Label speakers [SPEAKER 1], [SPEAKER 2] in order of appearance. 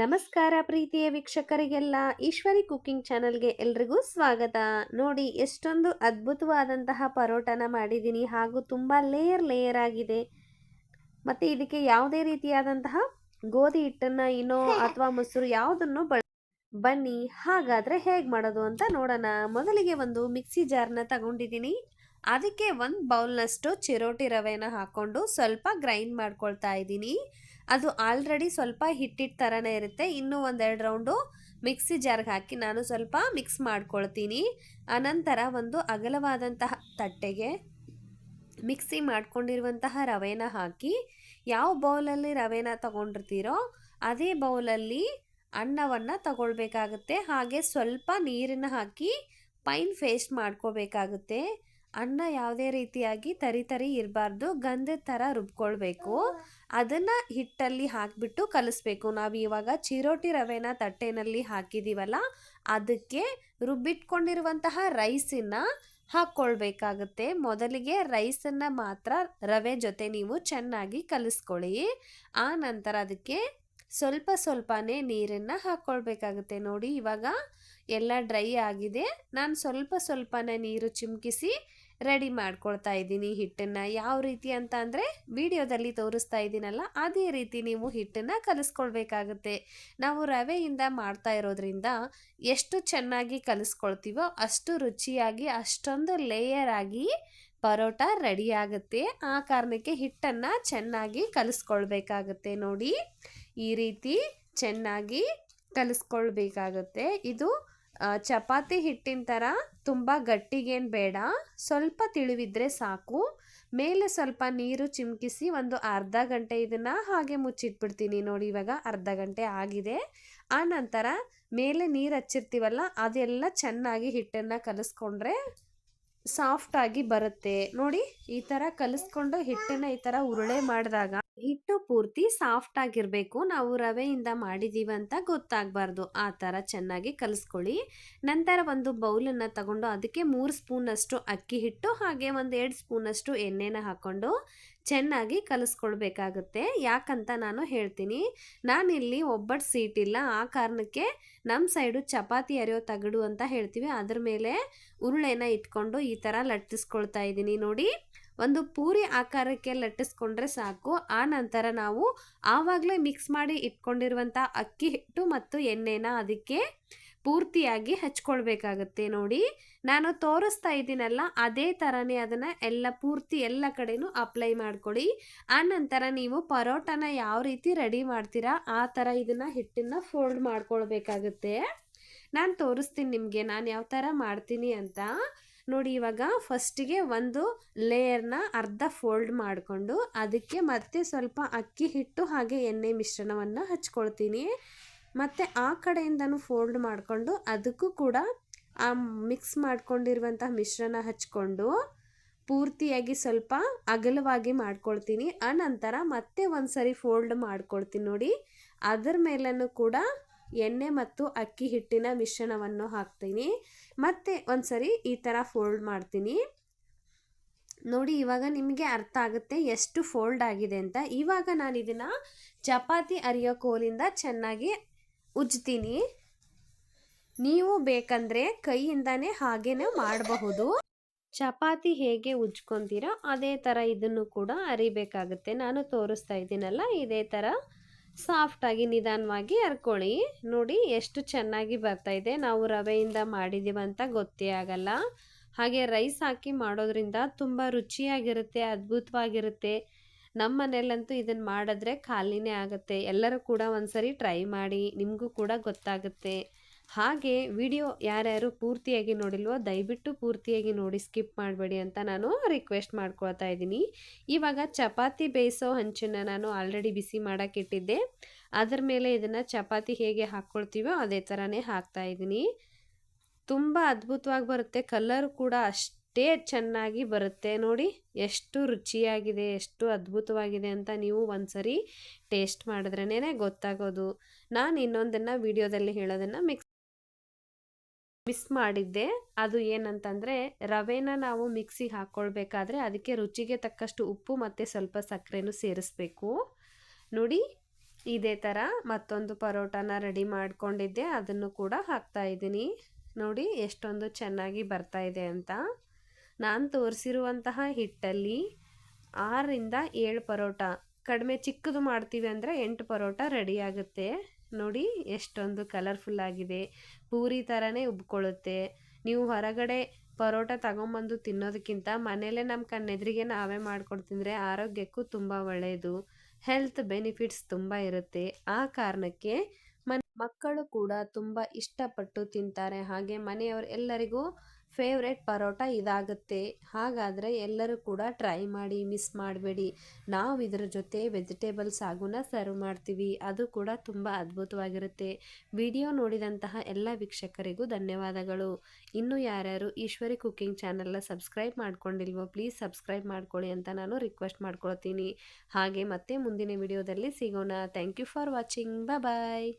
[SPEAKER 1] ನಮಸ್ಕಾರ ಪ್ರೀತಿಯ ವೀಕ್ಷಕರಿಗೆಲ್ಲ ಈಶ್ವರಿ ಕುಕಿಂಗ್ ಚಾನಲ್ಗೆ ಎಲ್ರಿಗೂ ಸ್ವಾಗತ. ನೋಡಿ ಎಷ್ಟೊಂದು ಅದ್ಭುತವಾದಂತಹ ಪರೋಟನ ಮಾಡಿದ್ದೀನಿ, ಹಾಗೂ ತುಂಬ ಲೇಯರ್ ಆಗಿದೆ. ಮತ್ತು ಇದಕ್ಕೆ ಯಾವುದೇ ರೀತಿಯಾದಂತಹ ಗೋಧಿ ಹಿಟ್ಟನ್ನು ಇನ್ನೋ ಅಥವಾ ಮೊಸರು ಯಾವುದನ್ನು ಬನ್ನಿ ಹಾಗಾದರೆ ಹೇಗೆ ಮಾಡೋದು ಅಂತ ನೋಡೋಣ. ಮೊದಲಿಗೆ ಒಂದು ಮಿಕ್ಸಿ ಜಾರ್ನ ತಗೊಂಡಿದ್ದೀನಿ. ಅದಕ್ಕೆ ಒಂದು ಬೌಲ್ನಷ್ಟು ಚಿರೋಟಿ ರವೆನ ಹಾಕ್ಕೊಂಡು ಸ್ವಲ್ಪ ಗ್ರೈಂಡ್ ಮಾಡ್ಕೊಳ್ತಾ ಇದ್ದೀನಿ. ಅದು ಆಲ್ರೆಡಿ ಸ್ವಲ್ಪ ಹಿಟ್ಟಿಟ್ಟು ಥರನೇ ಇರುತ್ತೆ. ಇನ್ನೂ ಒಂದೆರಡು ರೌಂಡು ಮಿಕ್ಸಿ ಜಾರ್ಗೆ ಹಾಕಿ ನಾನು ಸ್ವಲ್ಪ ಮಿಕ್ಸ್ ಮಾಡ್ಕೊಳ್ತೀನಿ. ಆನಂತರ ಒಂದು ಅಗಲವಾದಂತಹ ತಟ್ಟೆಗೆ ಮಿಕ್ಸಿ ಮಾಡ್ಕೊಂಡಿರುವಂತಹ ರವೆನ ಹಾಕಿ, ಯಾವ ಬೌಲಲ್ಲಿ ರವೆನ ತಗೊಂಡಿರ್ತೀರೋ ಅದೇ ಬೌಲಲ್ಲಿ ಅನ್ನವನ್ನು ತಗೊಳ್ಬೇಕಾಗುತ್ತೆ. ಹಾಗೆ ಸ್ವಲ್ಪ ನೀರನ್ನು ಹಾಕಿ ಫೈನ್ ಪೇಸ್ಟ್ ಮಾಡ್ಕೋಬೇಕಾಗುತ್ತೆ. ಅನ್ನ ಯಾವುದೇ ರೀತಿಯಾಗಿ ತರಿ ಇರಬಾರ್ದು, ಗಂಧದ ಥರ ರುಬ್ಕೊಳ್ಬೇಕು. ಅದನ್ನು ಹಿಟ್ಟಲ್ಲಿ ಹಾಕಿಬಿಟ್ಟು ಕಲಿಸ್ಬೇಕು. ನಾವು ಇವಾಗ ಚಿರೋಟಿ ರವೆನ ತಟ್ಟೆನಲ್ಲಿ ಹಾಕಿದ್ದೀವಲ್ಲ, ಅದಕ್ಕೆ ರುಬ್ಬಿಟ್ಕೊಂಡಿರುವಂತಹ ರೈಸನ್ನು ಹಾಕ್ಕೊಳ್ಬೇಕಾಗುತ್ತೆ. ಮೊದಲಿಗೆ ರೈಸನ್ನು ಮಾತ್ರ ರವೆ ಜೊತೆ ನೀವು ಚೆನ್ನಾಗಿ ಕಲಿಸ್ಕೊಳ್ಳಿ. ಆ ನಂತರ ಅದಕ್ಕೆ ಸ್ವಲ್ಪನೇ ನೀರನ್ನು ಹಾಕ್ಕೊಳ್ಬೇಕಾಗುತ್ತೆ. ನೋಡಿ ಇವಾಗ ಎಲ್ಲ ಡ್ರೈ ಆಗಿದೆ. ನಾನು ಸ್ವಲ್ಪನೇ ನೀರು ಚಿಮುಕಿಸಿ ರೆಡಿ ಮಾಡ್ಕೊಳ್ತಾ ಇದ್ದೀನಿ ಹಿಟ್ಟನ್ನು. ಯಾವ ರೀತಿ ಅಂತ ಅಂದರೆ ವಿಡಿಯೋದಲ್ಲಿ ತೋರಿಸ್ತಾ ಇದ್ದೀನಲ್ಲ, ಅದೇ ರೀತಿ ನೀವು ಹಿಟ್ಟನ್ನು ಕಲಿಸ್ಕೊಳ್ಬೇಕಾಗುತ್ತೆ. ನಾವು ರವೆಯಿಂದ ಮಾಡ್ತಾ ಇರೋದ್ರಿಂದ ಎಷ್ಟು ಚೆನ್ನಾಗಿ ಕಲಿಸ್ಕೊಳ್ತೀವೋ ಅಷ್ಟು ರುಚಿಯಾಗಿ, ಅಷ್ಟೊಂದು ಲೇಯರ್ ಆಗಿ ಪರೋಟ ರೆಡಿ ಆಗುತ್ತೆ. ಆ ಕಾರಣಕ್ಕೆ ಹಿಟ್ಟನ್ನು ಚೆನ್ನಾಗಿ ಕಲಿಸ್ಕೊಳ್ಬೇಕಾಗುತ್ತೆ. ನೋಡಿ ಈ ರೀತಿ ಚೆನ್ನಾಗಿ ಕಲಿಸ್ಕೊಳ್ಬೇಕಾಗುತ್ತೆ. ಇದು ಚಪಾತಿ ಹಿಟ್ಟಿನ ಥರ ತುಂಬ ಗಟ್ಟಿಗೇನು ಬೇಡ, ಸ್ವಲ್ಪ ತಿಳಿವಿದ್ರೆ ಸಾಕು. ಮೇಲೆ ಸ್ವಲ್ಪ ನೀರು ಚಿಮುಕಿಸಿ ಒಂದು ಅರ್ಧ ಗಂಟೆ ಇದನ್ನು ಹಾಗೆ ಮುಚ್ಚಿಟ್ಬಿಡ್ತೀನಿ. ನೋಡಿ ಇವಾಗ ಅರ್ಧ ಗಂಟೆ ಆಗಿದೆ. ಆ ನಂತರ ಮೇಲೆ ನೀರು ಹಚ್ಚಿರ್ತೀವಲ್ಲ, ಅದೆಲ್ಲ ಚೆನ್ನಾಗಿ ಹಿಟ್ಟನ್ನು ಕಲಿಸ್ಕೊಂಡ್ರೆ ಸಾಫ್ಟಾಗಿ ಬರುತ್ತೆ. ನೋಡಿ ಈ ಥರ ಕಲಿಸ್ಕೊಂಡು ಹಿಟ್ಟನ್ನು ಈ ಥರ ಉರುಳೆ ಮಾಡಿದಾಗ ಹಿಟ್ಟು ಪೂರ್ತಿ ಸಾಫ್ಟ್ ಆಗಿರಬೇಕು. ನಾವು ರವೆಯಿಂದ ಮಾಡಿದ್ದೀವಿ ಅಂತ ಗೊತ್ತಾಗಬಾರ್ದು. ಆ ಥರ ಚೆನ್ನಾಗಿ ಕಲಿಸ್ಕೊಳ್ಳಿ. ನಂತರ ಒಂದು ಬೌಲನ್ನು ತಗೊಂಡು ಅದಕ್ಕೆ 3 ಸ್ಪೂನಷ್ಟು ಅಕ್ಕಿ ಹಿಟ್ಟು ಹಾಗೆ ಒಂದು 2 ಸ್ಪೂನಷ್ಟು ಎಣ್ಣೆನ ಹಾಕ್ಕೊಂಡು ಚೆನ್ನಾಗಿ ಕಲಿಸ್ಕೊಳ್ಬೇಕಾಗುತ್ತೆ. ಯಾಕಂತ ನಾನು ಹೇಳ್ತೀನಿ. ನಾನಿಲ್ಲಿ ಒಬ್ಬಟ್ಟು ಸೀಟಿಲ್ಲ, ಆ ಕಾರಣಕ್ಕೆ ನಮ್ಮ ಸೈಡು ಚಪಾತಿ ಅರಿಯೋ ತಗಡು ಅಂತ ಹೇಳ್ತೀವಿ, ಅದ್ರ ಮೇಲೆ ಉರುಳೆನ ಇಟ್ಕೊಂಡು ಈ ಥರ ಲಟ್ಟಿಸ್ಕೊಳ್ತಾ ಇದ್ದೀನಿ. ನೋಡಿ ಒಂದು ಪೂರಿ ಆಕಾರಕ್ಕೆ ಲಟ್ಟಿಸ್ಕೊಂಡ್ರೆ ಸಾಕು. ಆ ನಂತರ ನಾವು ಆವಾಗಲೇ ಮಿಕ್ಸ್ ಮಾಡಿ ಇಟ್ಕೊಂಡಿರುವಂಥ ಅಕ್ಕಿ ಹಿಟ್ಟು ಮತ್ತು ಎಣ್ಣೆನ ಅದಕ್ಕೆ ಪೂರ್ತಿಯಾಗಿ ಹಚ್ಕೊಳ್ಬೇಕಾಗತ್ತೆ. ನೋಡಿ ನಾನು ತೋರಿಸ್ತಾ ಇದ್ದೀನಲ್ಲ, ಅದೇ ಥರನೇ ಅದನ್ನು ಪೂರ್ತಿ ಎಲ್ಲ ಕಡೆನೂ ಅಪ್ಲೈ ಮಾಡ್ಕೊಳ್ಳಿ. ಆ ನಂತರ ನೀವು ಪರೋಟನ ಯಾವ ರೀತಿ ರೆಡಿ ಮಾಡ್ತೀರಾ ಆ ಥರ ಇದನ್ನು ಹಿಟ್ಟನ್ನು ಫೋಲ್ಡ್ ಮಾಡ್ಕೊಳ್ಬೇಕಾಗುತ್ತೆ. ನಾನು ತೋರಿಸ್ತೀನಿ ನಿಮಗೆ ನಾನು ಯಾವ ಥರ ಮಾಡ್ತೀನಿ ಅಂತ. ನೋಡಿ ಇವಾಗ ಫಸ್ಟಿಗೆ ಒಂದು ಲೇಯರ್ನ ಅರ್ಧ ಫೋಲ್ಡ್ ಮಾಡಿಕೊಂಡು ಅದಕ್ಕೆ ಮತ್ತೆ ಸ್ವಲ್ಪ ಅಕ್ಕಿ ಹಿಟ್ಟು ಹಾಗೆ ಎಣ್ಣೆ ಮಿಶ್ರಣವನ್ನು ಹಚ್ಕೊಳ್ತೀನಿ. ಮತ್ತು ಆ ಕಡೆಯಿಂದನೂ ಫೋಲ್ಡ್ ಮಾಡಿಕೊಂಡು ಅದಕ್ಕೂ ಕೂಡ ಆ ಮಿಕ್ಸ್ ಮಾಡ್ಕೊಂಡಿರುವಂಥ ಮಿಶ್ರಣ ಹಚ್ಕೊಂಡು ಪೂರ್ತಿಯಾಗಿ ಸ್ವಲ್ಪ ಅಗಲವಾಗಿ ಮಾಡ್ಕೊಳ್ತೀನಿ. ಆ ನಂತರ ಮತ್ತೆ ಒಂದು ಸರಿ ಫೋಲ್ಡ್ ಮಾಡ್ಕೊಳ್ತೀನಿ. ನೋಡಿ ಅದರ ಮೇಲೂ ಕೂಡ ಎಣ್ಣೆ ಮತ್ತು ಅಕ್ಕಿ ಹಿಟ್ಟಿನ ಮಿಶ್ರಣವನ್ನು ಹಾಕ್ತೀನಿ. ಮತ್ತೆ ಒಂದ್ಸರಿ ಈ ಥರ ಫೋಲ್ಡ್ ಮಾಡ್ತೀನಿ. ನೋಡಿ ಇವಾಗ ನಿಮಗೆ ಅರ್ಥ ಆಗುತ್ತೆ ಎಷ್ಟು ಫೋಲ್ಡ್ ಆಗಿದೆ ಅಂತ. ಇವಾಗ ನಾನು ಇದನ್ನು ಚಪಾತಿ ಅರಿಯೋ ಕೋಲಿಂದ ಚೆನ್ನಾಗಿ ಉಜ್ತೀನಿ. ನೀವು ಬೇಕಂದರೆ ಕೈಯಿಂದನೇ ಹಾಗೇನೆ ಮಾಡಬಹುದು. ಚಪಾತಿ ಹೇಗೆ ಉಜ್ಕೊತೀರೋ ಅದೇ ಥರ ಇದನ್ನು ಕೂಡ ಅರಿಬೇಕಾಗುತ್ತೆ. ನಾನು ತೋರಿಸ್ತಾ ಇದ್ದೀನಲ್ಲ, ಇದೇ ಥರ ಸಾಫ್ಟಾಗಿ ನಿಧಾನವಾಗಿ ಹರ್ಕೊಳ್ಳಿ. ನೋಡಿ ಎಷ್ಟು ಚೆನ್ನಾಗಿ ಬರ್ತಾ ಇದೆ. ನಾವು ರವೆಯಿಂದ ಮಾಡಿದ್ದೀವಂತ ಗೊತ್ತೇ ಆಗಲ್ಲ. ಹಾಗೆ ರೈಸ್ ಹಾಕಿ ಮಾಡೋದ್ರಿಂದ ತುಂಬ ರುಚಿಯಾಗಿರುತ್ತೆ, ಅದ್ಭುತವಾಗಿರುತ್ತೆ. ನಮ್ಮ ಮನೇಲಂತೂ ಇದನ್ನು ಮಾಡಿದ್ರೆ ಖಾಲಿನೇ ಆಗುತ್ತೆ. ಎಲ್ಲರೂ ಕೂಡ ಒಂದ್ಸರಿ ಟ್ರೈ ಮಾಡಿ, ನಿಮಗೂ ಕೂಡ ಗೊತ್ತಾಗುತ್ತೆ. ಹಾಗೆ ವಿಡಿಯೋ ಯಾರ್ಯಾರು ಪೂರ್ತಿಯಾಗಿ ನೋಡಿಲ್ವೋ ದಯವಿಟ್ಟು ಪೂರ್ತಿಯಾಗಿ ನೋಡಿ, ಸ್ಕಿಪ್ ಮಾಡಬೇಡಿ ಅಂತ ನಾನು ರಿಕ್ವೆಸ್ಟ್ ಮಾಡ್ಕೊಳ್ತಾ ಇದ್ದೀನಿ. ಇವಾಗ ಚಪಾತಿ ಬೇಯಿಸೋ ಹಂಚನ್ನು ನಾನು ಆಲ್ರೆಡಿ ಬಿಸಿ ಮಾಡೋಕ್ಕಿಟ್ಟಿದ್ದೆ. ಅದರ ಮೇಲೆ ಇದನ್ನು ಚಪಾತಿ ಹೇಗೆ ಹಾಕ್ಕೊಳ್ತೀವೋ ಅದೇ ಥರನೇ ಹಾಕ್ತಾ ಇದ್ದೀನಿ. ತುಂಬ ಅದ್ಭುತವಾಗಿ ಬರುತ್ತೆ. ಕಲರ್ ಕೂಡ ಅಷ್ಟೇ ಚೆನ್ನಾಗಿ ಬರುತ್ತೆ. ನೋಡಿ ಎಷ್ಟು ರುಚಿಯಾಗಿದೆ, ಎಷ್ಟು ಅದ್ಭುತವಾಗಿದೆ ಅಂತ ನೀವು ಒಂದ್ಸರಿ ಟೇಸ್ಟ್ ಮಾಡಿದ್ರೇ ಗೊತ್ತಾಗೋದು. ನಾನು ಇನ್ನೊಂದನ್ನು ವಿಡಿಯೋದಲ್ಲಿ ಹೇಳೋದನ್ನು ಮಿಸ್ ಮಾಡಿದ್ದೆ. ಅದು ಏನಂತಂದರೆ ರವೆನ ನಾವು ಮಿಕ್ಸಿಗೆ ಹಾಕ್ಕೊಳ್ಬೇಕಾದ್ರೆ ಅದಕ್ಕೆ ರುಚಿಗೆ ತಕ್ಕಷ್ಟು ಉಪ್ಪು ಮತ್ತು ಸ್ವಲ್ಪ ಸಕ್ಕರೆನೂ ಸೇರಿಸ್ಬೇಕು. ನೋಡಿ ಇದೇ ಥರ ಮತ್ತೊಂದು ಪರೋಟಾನ ರೆಡಿ ಮಾಡ್ಕೊಂಡಿದ್ದೆ, ಅದನ್ನು ಕೂಡ ಹಾಕ್ತಾ ಇದ್ದೀನಿ. ನೋಡಿ ಎಷ್ಟೊಂದು ಚೆನ್ನಾಗಿ ಬರ್ತಾ ಇದೆ ಅಂತ. ನಾನು ತೋರಿಸಿರುವಂತಹ ಹಿಟ್ಟಲ್ಲಿ 6ರಿಂದ 7 ಪರೋಟ, ಕಡಿಮೆ ಚಿಕ್ಕದು ಮಾಡ್ತೀವಿ ಅಂದರೆ 8 ಪರೋಟ ರೆಡಿ ಆಗುತ್ತೆ. ನೋಡಿ ಎಷ್ಟೊಂದು ಕಲರ್ಫುಲ್ ಆಗಿದೆ, ಪೂರಿ ಥರನೇ ಉಬ್ಕೊಳ್ಳುತ್ತೆ. ನೀವು ಹೊರಗಡೆ ಪರೋಟ ತಗೊಂಬಂದು ತಿನ್ನೋದಕ್ಕಿಂತ ಮನೇಲೇ ನಮ್ಮ ಕಣ್ಣೆದುರಿಗೆ ನಾವೇ ಮಾಡ್ಕೊಂಡು ತಿಂದರೆ ಆರೋಗ್ಯಕ್ಕೂ ತುಂಬ ಒಳ್ಳೆಯದು, ಹೆಲ್ತ್ ಬೆನಿಫಿಟ್ಸ್ ತುಂಬ ಇರುತ್ತೆ. ಆ ಕಾರಣಕ್ಕೆ ಮಕ್ಕಳು ಕೂಡ ತುಂಬ ಇಷ್ಟಪಟ್ಟು ತಿಂತಾರೆ. ಹಾಗೆ ಮನೆಯವರು ಎಲ್ಲರಿಗೂ ಫೇವ್ರೆಟ್ ಪರೋಟ ಇದಾಗುತ್ತೆ. ಹಾಗಾದರೆ ಎಲ್ಲರೂ ಕೂಡ ಟ್ರೈ ಮಾಡಿ, ಮಿಸ್ ಮಾಡಬೇಡಿ. ನಾವು ಇದರ ಜೊತೆ ವೆಜಿಟೇಬಲ್ಸ್ ಆಗುನ ಸರ್ವ್ ಮಾಡ್ತೀವಿ, ಅದು ಕೂಡ ತುಂಬ ಅದ್ಭುತವಾಗಿರುತ್ತೆ. ವಿಡಿಯೋ ನೋಡಿದಂತಹ ಎಲ್ಲ ವೀಕ್ಷಕರಿಗೂ ಧನ್ಯವಾದಗಳು. ಇನ್ನು ಯಾರ್ಯಾರು ಈಶ್ವರಿ ಕುಕಿಂಗ್ ಚಾನಲ್ನ ಸಬ್ಸ್ಕ್ರೈಬ್ ಮಾಡ್ಕೊಂಡಿಲ್ವೋ ಪ್ಲೀಸ್ ಸಬ್ಸ್ಕ್ರೈಬ್ ಮಾಡ್ಕೊಳ್ಳಿ ಅಂತ ನಾನು ರಿಕ್ವೆಸ್ಟ್ ಮಾಡ್ಕೊಳ್ತೀನಿ. ಹಾಗೆ ಮತ್ತೆ ಮುಂದಿನ ವಿಡಿಯೋದಲ್ಲಿ ಸಿಗೋಣ. Thank you for watching. Bye.